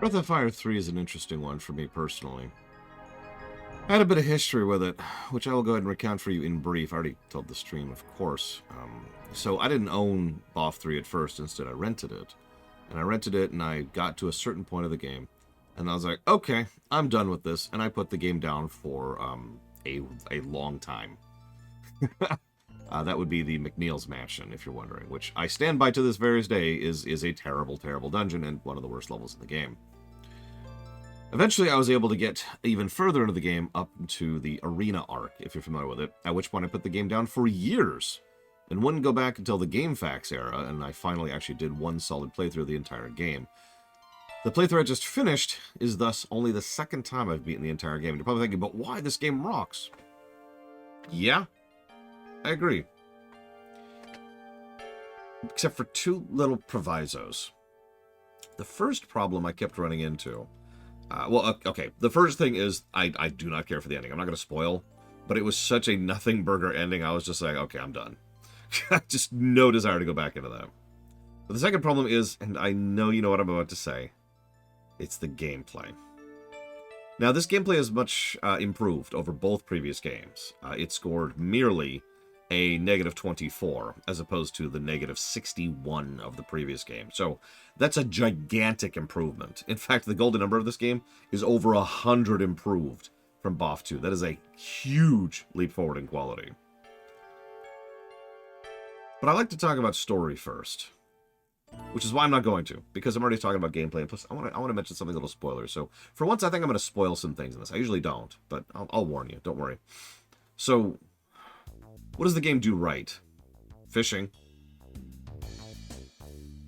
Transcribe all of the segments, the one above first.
Breath of Fire 3 is an interesting one for me personally. I had a bit of history with it, which I will go ahead and recount for you in brief. I already told the stream, of course. So I didn't own BoF 3 at first. Instead, I rented it. And I rented it, and I got to a certain point of the game. And I was like, okay, I'm done with this. And I put the game down for a long time. That would be the McNeil's Mansion, if you're wondering, which I stand by to this very day is a terrible, terrible dungeon and one of the worst levels in the game. Eventually, I was able to get even further into the game, up to the arena arc, if you're familiar with it, at which point I put the game down for years, and wouldn't go back until the GameFAQs era, and I finally actually did one solid playthrough of the entire game. The playthrough I just finished is thus only the second time I've beaten the entire game. And you're probably thinking, but why? This game rocks. Yeah, I agree. Except for two little provisos. The first problem I kept running into... okay, the first thing is I do not care for the ending. I'm not going to spoil, but it was such a nothing burger ending, I was just like, okay, I'm done. Just no desire to go back into that. But the second problem is, and I know you know what I'm about to say, it's the gameplay. Now, this gameplay is much improved over both previous games. It scored merely a -24, as opposed to the -61 of the previous game. So that's a gigantic improvement. In fact, the golden number of this game is over 100 improved from BoF 2. That is a huge leap forward in quality. But I like to talk about story first, which is why I'm not going to, because I'm already talking about gameplay, and plus I want to mention something a little spoiler. So for once, I think I'm going to spoil some things in this. I usually don't, but I'll warn you. Don't worry. So, what does the game do right? Fishing.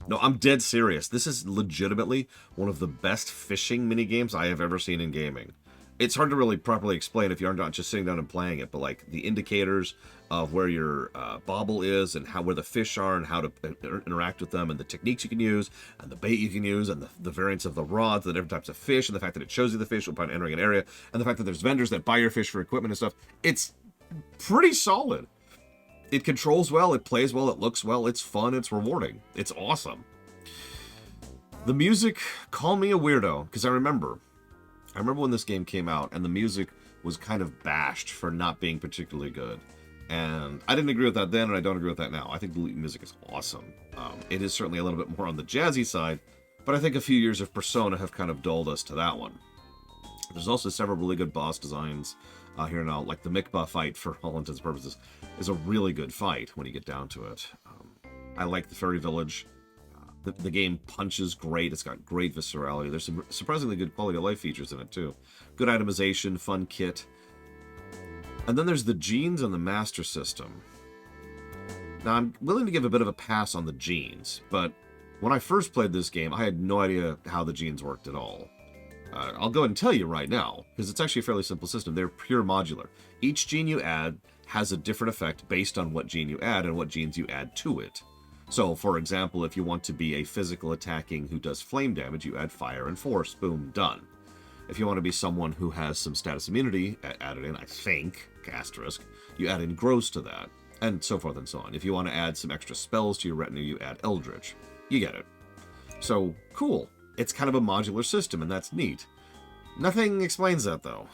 No, I'm dead serious. This is legitimately one of the best fishing minigames I have ever seen in gaming. It's hard to really properly explain if you're not just sitting down and playing it, but like the indicators of where your bobble is and where the fish are and how to interact with them and the techniques you can use and the bait you can use and the variants of the rods, the different types of fish, and the fact that it shows you the fish upon entering an area, and the fact that there's vendors that buy your fish for equipment and stuff. It's pretty solid. It controls well, it plays well, it looks well, it's fun, it's rewarding. It's awesome. The music, call me a weirdo, because I remember when this game came out, and the music was kind of bashed for not being particularly good. And I didn't agree with that then, and I don't agree with that now. I think the music is awesome. It is certainly a little bit more on the jazzy side, but I think a few years of Persona have kind of dulled us to that one. There's also several really good boss designs here now, like the Mikba fight, for all intents and purposes, is a really good fight when you get down to it. I like the Fairy Village. The game punches great. It's got great viscerality. There's some surprisingly good quality of life features in it, too. Good itemization, fun kit. And then there's the genes and the master system. Now, I'm willing to give a bit of a pass on the genes, but when I first played this game, I had no idea how the genes worked at all. I'll go ahead and tell you right now, because it's actually a fairly simple system. They're pure modular. Each gene you add has a different effect based on what gene you add and what genes you add to it. So, for example, if you want to be a physical attacking who does flame damage, you add fire and force. Boom, done. If you want to be someone who has some status immunity added in, I think, asterisk, you add in gross to that, and so forth and so on. If you want to add some extra spells to your retinue, you add eldritch. You get it. So, cool. It's kind of a modular system, and that's neat. Nothing explains that, though.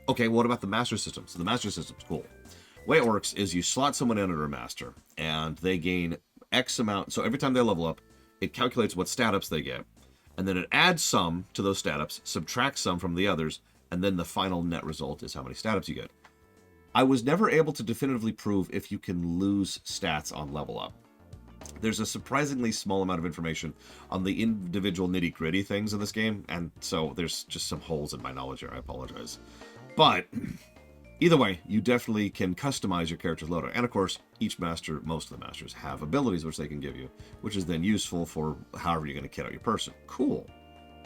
Okay, what about the master system? So the master system's cool. The way it works is you slot someone in under a master, and they gain X amount. So every time they level up, it calculates what stat ups they get, and then it adds some to those stat ups, subtracts some from the others, and then the final net result is how many stat ups you get. I was never able to definitively prove if you can lose stats on level up. There's a surprisingly small amount of information on the individual nitty-gritty things in this game, and so there's just some holes in my knowledge here. I apologize. But either way, you definitely can customize your character's loadout. And of course, most of the masters have abilities which they can give you, which is then useful for however you're going to kit out your person. Cool.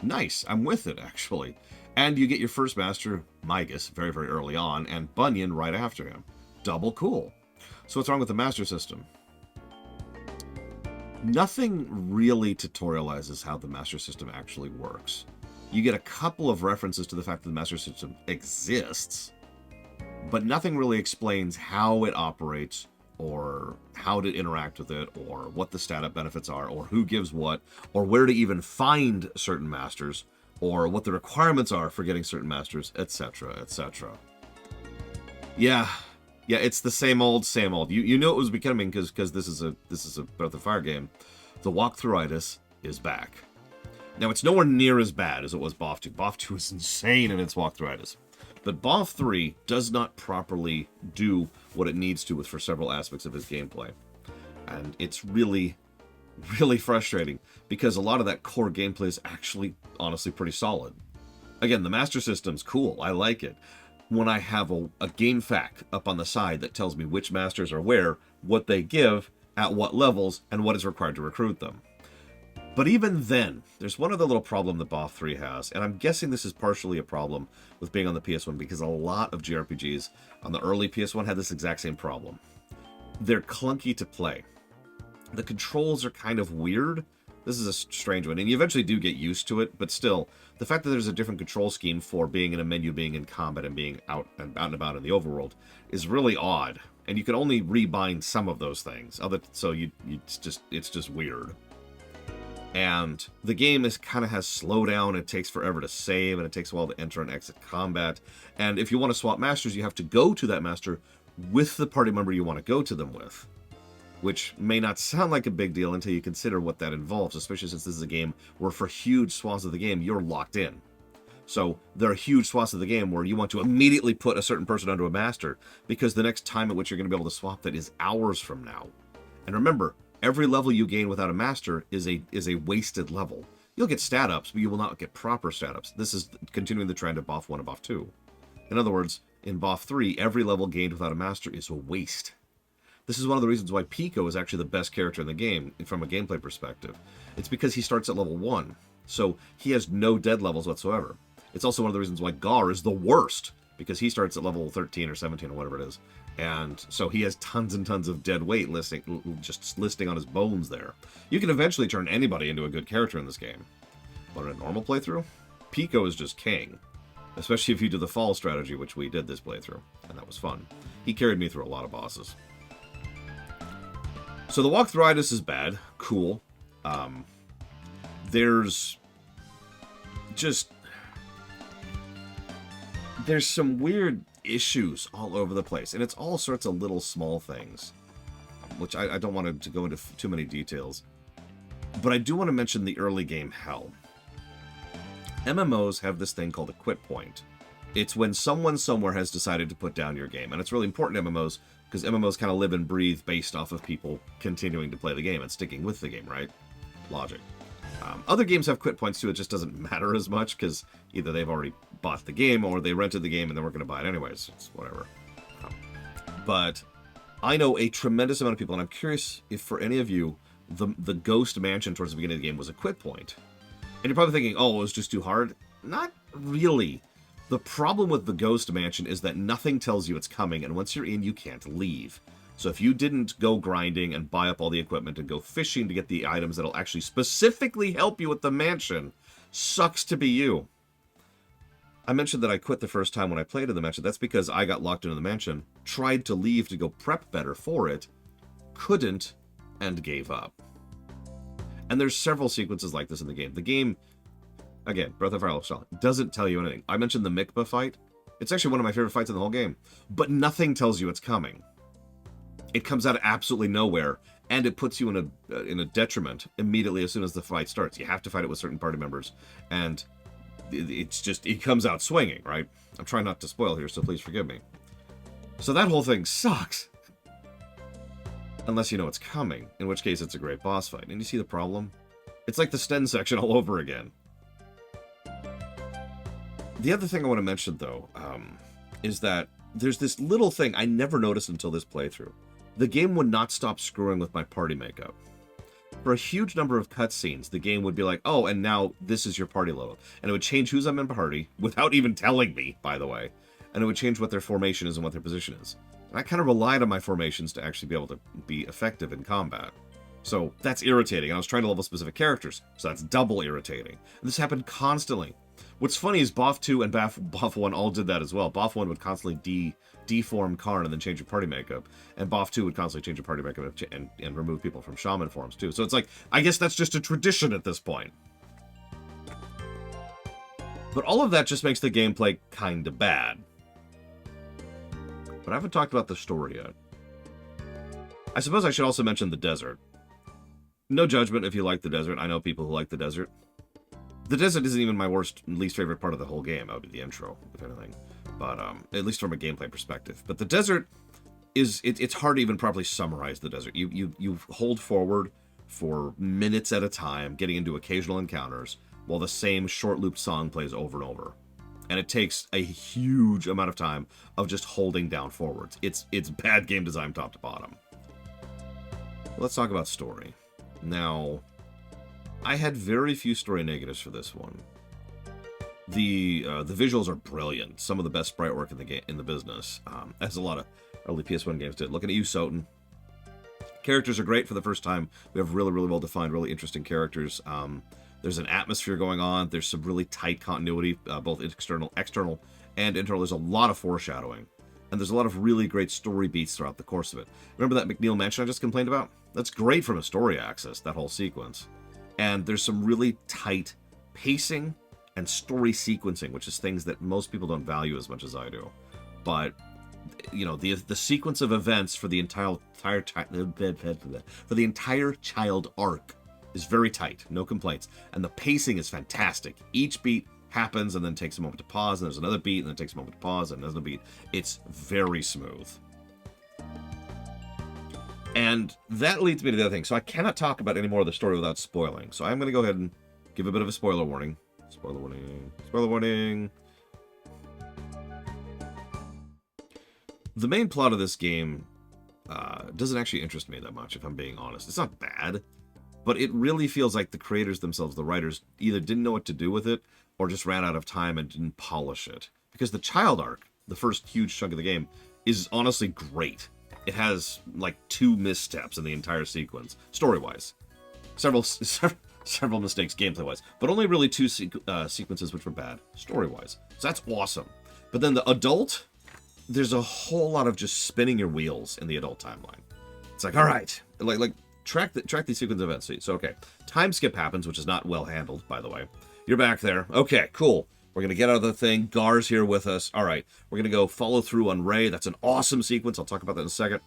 Nice. I'm with it, actually. And you get your first master, Migas, very, very early on, and Bunyan right after him. Double cool. So what's wrong with the master system? Nothing really tutorializes how the master system actually works. You get a couple of references to the fact that the master system exists, but nothing really explains how it operates, or how to interact with it, or what the stat-up benefits are, or who gives what, or where to even find certain masters, or what the requirements are for getting certain masters, etc., etc. Yeah, it's the same old, same old. You know it was becoming because this is a Breath of Fire game. The walkthroughitis is back. Now it's nowhere near as bad as it was BoF 2. BoF 2 is insane in its walkthroughitis. But BoF 3 does not properly do what it needs to for several aspects of its gameplay. And it's really, really frustrating because a lot of that core gameplay is actually, honestly, pretty solid. Again, the master system's cool. I like it. When I have a game fact up on the side that tells me which masters are where, what they give, at what levels, and what is required to recruit them. But even then, there's one other little problem that BoF 3 has, and I'm guessing this is partially a problem with being on the PS1 because a lot of JRPGs on the early PS1 had this exact same problem. They're clunky to play. The controls are kind of weird. This is a strange one, and you eventually do get used to it, but still, the fact that there's a different control scheme for being in a menu, being in combat, and being out and about in the overworld is really odd, and you can only rebind some of those things. So it's just weird. And the game kind of has slowdown, it takes forever to save, and it takes a while to enter and exit combat. And if you want to swap masters, you have to go to that master with the party member you want to go to them with. Which may not sound like a big deal until you consider what that involves, especially since this is a game where for huge swaths of the game, you're locked in. So there are huge swaths of the game where you want to immediately put a certain person onto a master, because the next time at which you're going to be able to swap that is hours from now. And remember, every level you gain without a master is a wasted level. You'll get stat ups, but you will not get proper stat ups. This is continuing the trend of BoF 1 and BoF 2. In other words, in BoF 3, every level gained without a master is a waste. This is one of the reasons why Pico is actually the best character in the game from a gameplay perspective. It's because he starts at level 1, so he has no dead levels whatsoever. It's also one of the reasons why Gar is the worst, because he starts at level 13 or 17 or whatever it is. And so he has tons and tons of dead weight just listing on his bones there. You can eventually turn anybody into a good character in this game. But in a normal playthrough, Pico is just king. Especially if you do the fall strategy, which we did this playthrough, and that was fun. He carried me through a lot of bosses. So the walkthroughitis is bad. Cool. There's some weird issues all over the place, and it's all sorts of little small things, which I don't want to go into too many details. But I do want to mention the early game hell. MMOs have this thing called a quit point. It's when someone somewhere has decided to put down your game, and it's really important in MMOs because MMOs kind of live and breathe based off of people continuing to play the game and sticking with the game, right? Logic. Other games have quit points too, it just doesn't matter as much because either they've already bought the game or they rented the game and they weren't going to buy it anyways. It's whatever. But I know a tremendous amount of people, and I'm curious if for any of you, the Ghost Mansion towards the beginning of the game was a quit point. And you're probably thinking, oh, it was just too hard. Not really. The problem with the Ghost Mansion is that nothing tells you it's coming, and once you're in, you can't leave. So if you didn't go grinding and buy up all the equipment and go fishing to get the items that'll actually specifically help you with the mansion, sucks to be you. I mentioned that I quit the first time when I played in the mansion. That's because I got locked into the mansion, tried to leave to go prep better for it, couldn't, and gave up. And there's several sequences like this in the game. The game, again, Breath of Fire style, doesn't tell you anything. I mentioned the Mikba fight. It's actually one of my favorite fights in the whole game. But nothing tells you it's coming. It comes out of absolutely nowhere, and it puts you in a detriment immediately as soon as the fight starts. You have to fight it with certain party members, and it comes out swinging, right? I'm trying not to spoil here, so please forgive me. So that whole thing sucks. Unless you know it's coming, in which case it's a great boss fight. And you see the problem? It's like the Sten section all over again. The other thing I want to mention, though, is that there's this little thing I never noticed until this playthrough. The game would not stop screwing with my party makeup. For a huge number of cutscenes, the game would be like, oh, and now this is your party level. And it would change who's I'm in party, without even telling me, by the way. And it would change what their formation is and what their position is. And I kind of relied on my formations to actually be able to be effective in combat. So that's irritating. And I was trying to level specific characters, so that's double irritating. And this happened constantly. What's funny is BoF 2 and BoF 1 all did that as well. BoF 1 would constantly deform Karn and then change your party makeup. And BoF 2 would constantly change your party makeup and remove people from shaman forms too. So it's like, I guess that's just a tradition at this point. But all of that just makes the gameplay kinda bad. But I haven't talked about the story yet. I suppose I should also mention the desert. No judgment if you like the desert. I know people who like the desert. The desert isn't even my least favorite part of the whole game. That would be the intro, if anything. But, at least from a gameplay perspective. But the desert it's hard to even properly summarize the desert. You hold forward for minutes at a time, getting into occasional encounters, while the same short-looped song plays over and over. And it takes a huge amount of time of just holding down forwards. It's bad game design top to bottom. Let's talk about story. Now, I had very few story negatives for this one. The visuals are brilliant. Some of the best sprite work in the business, as a lot of early PS1 games did. Looking at you, Soten. Characters are great for the first time. We have really, really well-defined, really interesting characters. There's an atmosphere going on. There's some really tight continuity, both external and internal. There's a lot of foreshadowing. And there's a lot of really great story beats throughout the course of it. Remember that McNeil mansion I just complained about? That's great from a story axis, that whole sequence. And there's some really tight pacing and story sequencing, which is things that most people don't value as much as I do. But, you know, the sequence of events for the entire child arc is very tight, no complaints. And the pacing is fantastic. Each beat happens and then takes a moment to pause, and there's another beat, and then takes a moment to pause, and another beat. It's very smooth. And that leads me to the other thing. So I cannot talk about any more of the story without spoiling. So I'm going to go ahead and give a bit of a spoiler warning. Spoiler warning. Spoiler warning. The main plot of this game doesn't actually interest me that much, if I'm being honest. It's not bad, but it really feels like the creators themselves, the writers, either didn't know what to do with it, or just ran out of time and didn't polish it. Because the child arc, the first huge chunk of the game, is honestly great. It has, like, 2 missteps in the entire sequence, story-wise. Several mistakes gameplay-wise, but only really 2 sequences which were bad, story-wise. So that's awesome. But then the adult, there's a whole lot of just spinning your wheels in the adult timeline. It's like, all right, like track these sequence events. So okay, time skip happens, which is not well handled, by the way. You're back there. Okay, cool. We're going to get out of the thing. Gar's here with us. All right. We're going to go follow through on Ray. That's an awesome sequence. I'll talk about that in a second.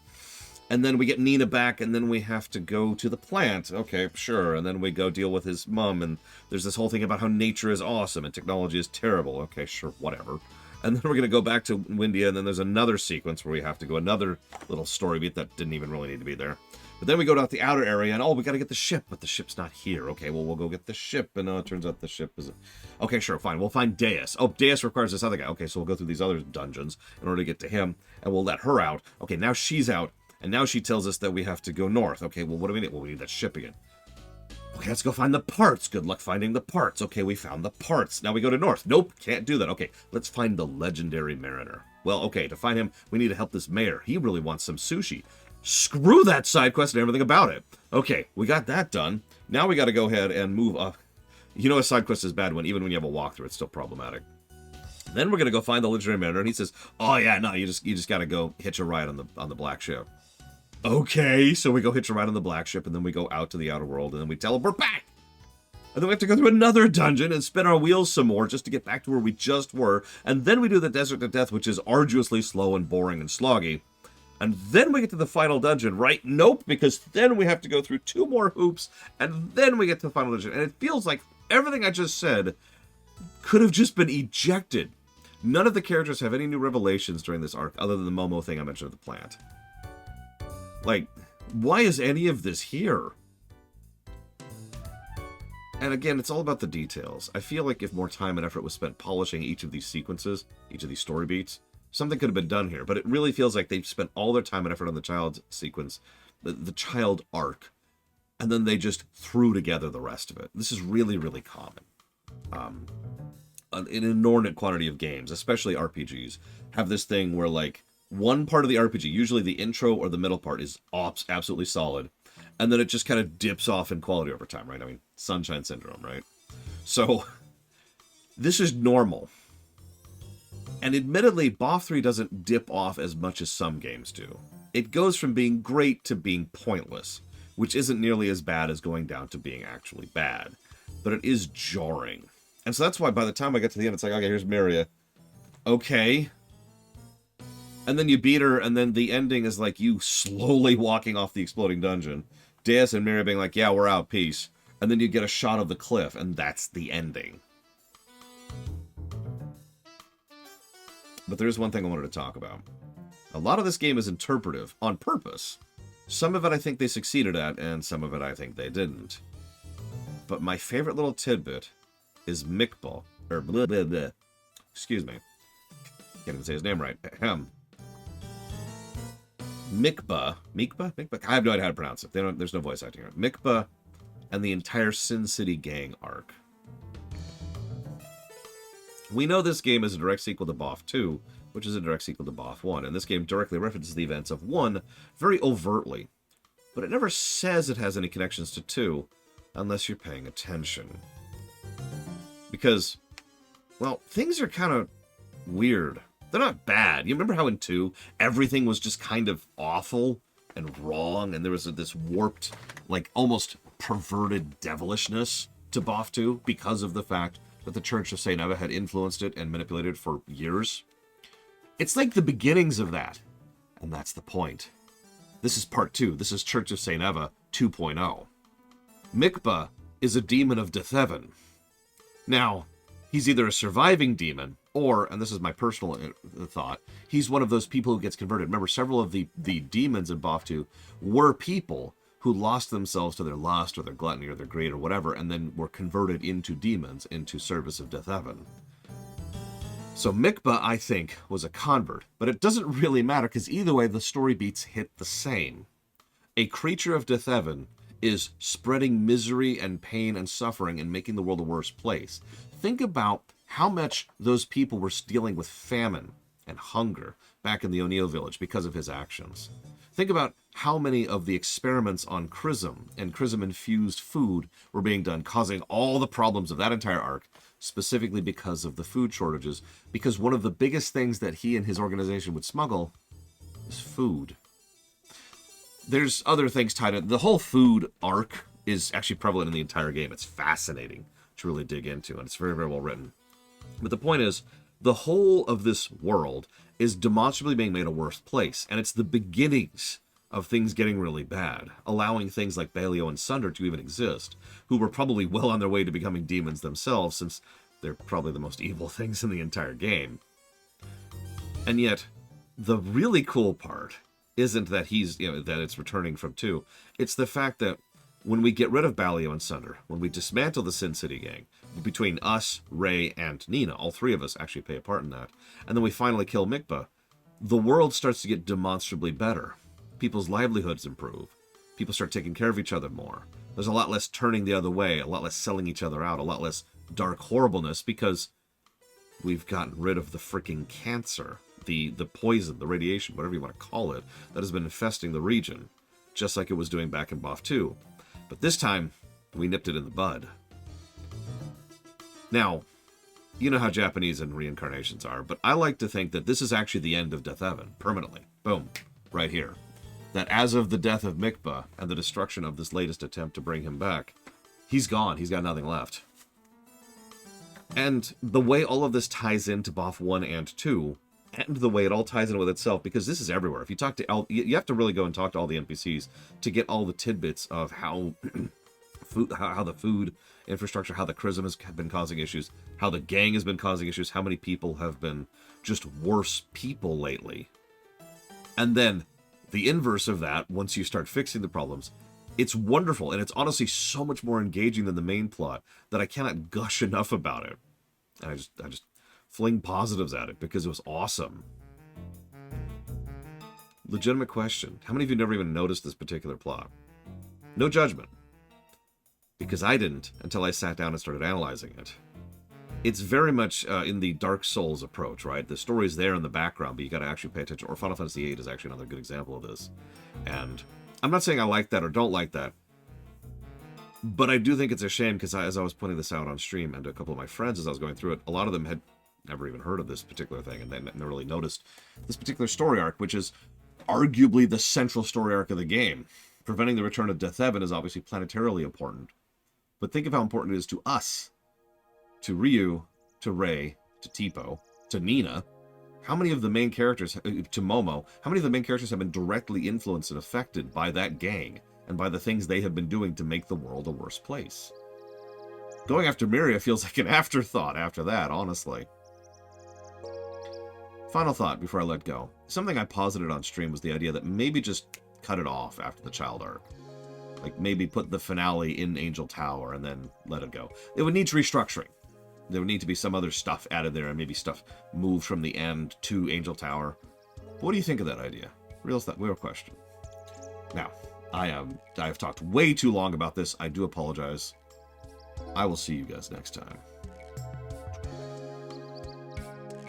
And then we get Nina back, and then we have to go to the plant. Okay, sure. And then we go deal with his mom, and there's this whole thing about how nature is awesome and technology is terrible. Okay, sure, whatever. And then we're going to go back to Windia, and then there's another sequence where we have to go another little story beat that didn't even really need to be there. But then we go to the outer area, and, oh, we got to get the ship, but the ship's not here. Okay, well, we'll go get the ship, and it turns out the ship is... Okay, sure, fine. We'll find Deus. Oh, Deus requires this other guy. Okay, so we'll go through these other dungeons in order to get to him, and we'll let her out. Okay, now she's out, and now she tells us that we have to go north. Okay, well, what do we need? Well, we need that ship again. Okay, let's go find the parts. Good luck finding the parts. Okay, we found the parts. Now we go to north. Nope, can't do that. Okay, let's find the legendary mariner. Well, okay, to find him, we need to help this mayor. He really wants some sushi. Screw that side quest and everything about it. Okay, we got that done. Now we got to go ahead and move up. You know a side quest is bad when even when you have a walkthrough, it's still problematic. Then we're gonna go find the legendary mariner, and he says, "Oh yeah, no, you just gotta go hitch a ride on the black ship." Okay, so we go hitch a ride on the black ship, and then we go out to the outer world, and then we teleport back. And then we have to go through another dungeon and spin our wheels some more just to get back to where we just were. And then we do the desert to death, which is arduously slow and boring and sloggy. And then we get to the final dungeon, right? Nope, because then we have to go through 2 more hoops, and then we get to the final dungeon. And it feels like everything I just said could have just been ejected. None of the characters have any new revelations during this arc, other than the Momo thing I mentioned at the plant. Like, why is any of this here? And again, it's all about the details. I feel like if more time and effort was spent polishing each of these sequences, each of these story beats, something could have been done here, but it really feels like they've spent all their time and effort on the child sequence, the child arc, and then they just threw together the rest of it. This is really, really common. An inordinate quantity of games, especially RPGs, have this thing where, like, one part of the RPG, usually the intro or the middle part, is absolutely solid, and then it just kind of dips off in quality over time, right? I mean, Sunshine Syndrome, right? So, this is normal. And admittedly, BoF 3 doesn't dip off as much as some games do. It goes from being great to being pointless, which isn't nearly as bad as going down to being actually bad. But it is jarring. And so that's why by the time I get to the end, it's like, okay, here's Miria. Okay. And then you beat her, and then the ending is like you slowly walking off the exploding dungeon. Deus and Miria being like, yeah, we're out, peace. And then you get a shot of the cliff, and that's the ending. But there's one thing I wanted to talk about. A lot of this game is interpretive, on purpose. Some of it I think they succeeded at, and some of it I think they didn't. But my favorite little tidbit is Mikba, or blah, blah, blah. Excuse me. Can't even say his name right. Ahem. Mikba? I have no idea how to pronounce it. There's no voice acting here. Mikba and the entire Sin City gang arc. We know this game is a direct sequel to BOF 2, which is a direct sequel to BOF 1, and this game directly references the events of 1 very overtly. But it never says it has any connections to 2, unless you're paying attention. Because, well, things are kind of weird. They're not bad. You remember how in 2, everything was just kind of awful and wrong, and there was this warped, like, almost perverted devilishness to BOF 2 because of the fact that the Church of St. Eva had influenced it and manipulated it for years? It's like the beginnings of that, and that's the point. This is part 2. This is Church of St. Eva 2.0. Mikba is a demon of Dethevan. Now, he's either a surviving demon, or, and this is my personal thought, he's one of those people who gets converted. Remember, several of the demons in BOF 2 were people who lost themselves to their lust or their gluttony or their greed or whatever, and then were converted into demons, into service of Dethevan. So Mikba, I think, was a convert, but it doesn't really matter, because either way, the story beats hit the same. A creature of Dethevan is spreading misery and pain and suffering and making the world a worse place. Think about how much those people were dealing with famine and hunger back in the O'Neill village because of his actions. Think about how many of the experiments on Chrism and Chrism-infused food were being done, causing all the problems of that entire arc, specifically because of the food shortages, because one of the biggest things that he and his organization would smuggle is food. There's other things tied in. The whole food arc is actually prevalent in the entire game. It's fascinating to really dig into, and it's very, very well written. But the point is, the whole of this world is demonstrably being made a worse place, and it's the beginnings of things getting really bad, allowing things like Balio and Sunder to even exist, who were probably well on their way to becoming demons themselves, since they're probably the most evil things in the entire game. And yet, the really cool part isn't that that it's returning from 2. It's the fact that when we get rid of Balio and Sunder, when we dismantle the Sin City gang, between us, Ray, and Nina, all 3 of us actually pay a part in that, and then we finally kill Mikba, the world starts to get demonstrably better. People's livelihoods improve. People start taking care of each other more. There's a lot less turning the other way, a lot less selling each other out, a lot less dark horribleness, because we've gotten rid of the freaking cancer, the poison, the radiation, whatever you want to call it, that has been infesting the region, just like it was doing back in BOF 2. But this time, we nipped it in the bud. Now, you know how Japanese and reincarnations are, but I like to think that this is actually the end of Dethevan, permanently. Boom. Right here. That as of the death of Mikba and the destruction of this latest attempt to bring him back, he's gone. He's got nothing left. And the way all of this ties into BOF 1 and 2, and the way it all ties in with itself, because this is everywhere. If you talk to you have to really go and talk to all the NPCs to get all the tidbits of how how the food infrastructure, how the Chrism has been causing issues, how the gang has been causing issues, how many people have been just worse people lately. And then the inverse of that, once you start fixing the problems, it's wonderful, and it's honestly so much more engaging than the main plot that I cannot gush enough about it. And I just fling positives at it because it was awesome. Legitimate question. How many of you never even noticed this particular plot? No judgment. Because I didn't until I sat down and started analyzing it. It's very much in the Dark Souls approach, right? The story's there in the background, but you got to actually pay attention. Or Final Fantasy VIII is actually another good example of this. And I'm not saying I like that or don't like that, but I do think it's a shame because as I was pointing this out on stream and to a couple of my friends as I was going through it, a lot of them had never even heard of this particular thing and they never really noticed this particular story arc, which is arguably the central story arc of the game. Preventing the return of Dethevan is obviously planetarily important, but think of how important it is to us to Ryu, to Rei, to Teepo, to Nina, how many of the main characters, to Momo, how many of the main characters have been directly influenced and affected by that gang and by the things they have been doing to make the world a worse place? Going after Miria feels like an afterthought after that, honestly. Final thought before I let go. Something I posited on stream was the idea that maybe just cut it off after the child arc. Like maybe put the finale in Angel Tower and then let it go. It would need restructuring. There would need to be some other stuff added there and maybe stuff moved from the end to Angel Tower. But what do you think of that idea? Real question. Now, I have talked way too long about this. I do apologize. I will see you guys next time.